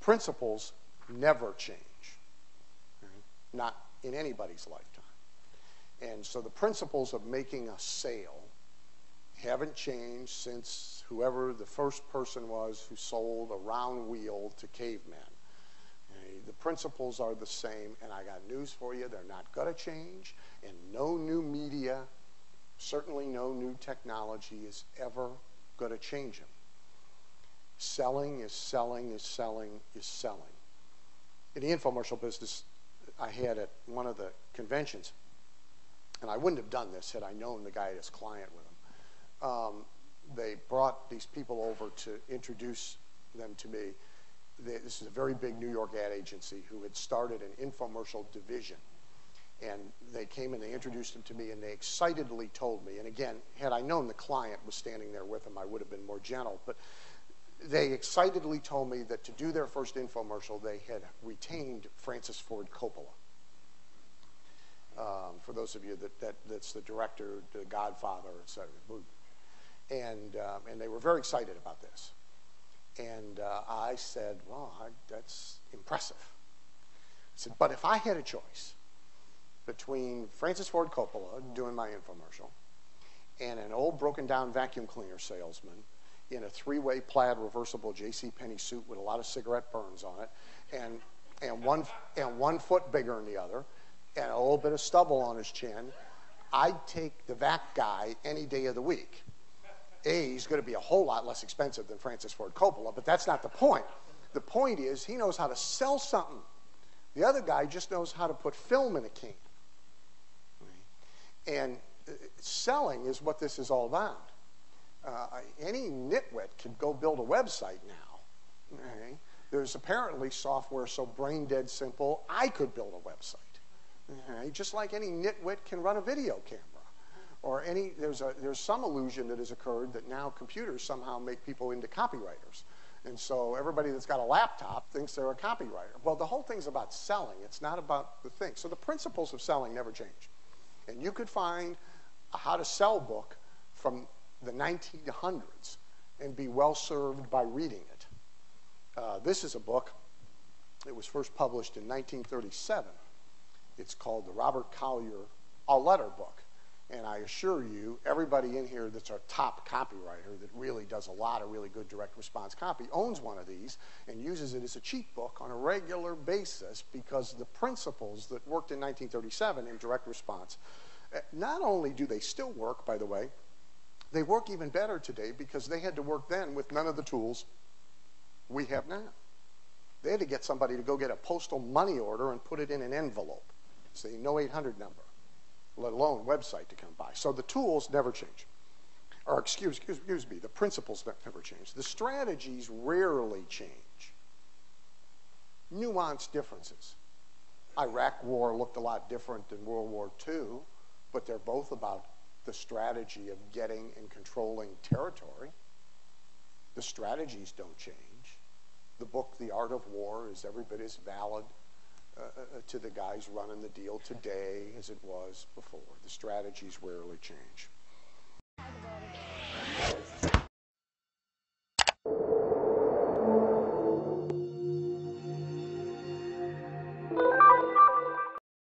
Principles never change, not in anybody's lifetime. And so the principles of making a sale haven't changed since whoever the first person was who sold a round wheel to cavemen. The principles are the same, and I got news for you, they're not going to change, and no new media, certainly no new technology is ever going to change them. Selling is selling is selling is selling. In the infomercial business, I had at one of the conventions, and I wouldn't have done this had I known the guy had his client with him. They brought these people over to introduce them to me. This is a very big New York ad agency who had started an infomercial division. And they came and they introduced them to me, and they excitedly told me, and again, had I known the client was standing there with them, I would have been more gentle, but they excitedly told me that to do their first infomercial, they had retained Francis Ford Coppola. For those of you that's the director, the Godfather, et cetera. And they were very excited about this. And I said, well, that's impressive. I said, but if I had a choice between Francis Ford Coppola doing my infomercial and an old broken down vacuum cleaner salesman in a three-way plaid reversible JCPenney suit with a lot of cigarette burns on it and one foot bigger than the other and a little bit of stubble on his chin, I'd take the vac guy any day of the week. He's going to be a whole lot less expensive than Francis Ford Coppola, but that's not the point. The point is he knows how to sell something. The other guy just knows how to put film in a can. And selling is what this is all about. Any nitwit could go build a website now. Okay? There's apparently software so brain dead simple, I could build a website. Okay? Just like any nitwit can run a video camera. Or there's some illusion that has occurred that now computers somehow make people into copywriters. And so everybody that's got a laptop thinks they're a copywriter. Well, the whole thing's about selling. It's not about the thing. So the principles of selling never change. And you could find a how to sell book from the 1900s and be well served by reading it. This is a book. It was first published in 1937. It's called the Robert Collier All Letter book. And I assure you, everybody in here that's a top copywriter that really does a lot of really good direct response copy owns one of these and uses it as a cheat book on a regular basis because the principles that worked in 1937 in direct response, not only do they still work, by the way, they work even better today because they had to work then with none of the tools we have now. They had to get somebody to go get a postal money order and put it in an envelope. Say, no 800 number. Let alone website to come by. So the tools never change. Or excuse me, the principles never change. The strategies rarely change. Nuanced differences. Iraq War looked a lot different than World War II, but they're both about the strategy of getting and controlling territory. The strategies don't change. The book, The Art of War, is every bit as valid to the guys running the deal today as it was before. The strategies rarely change.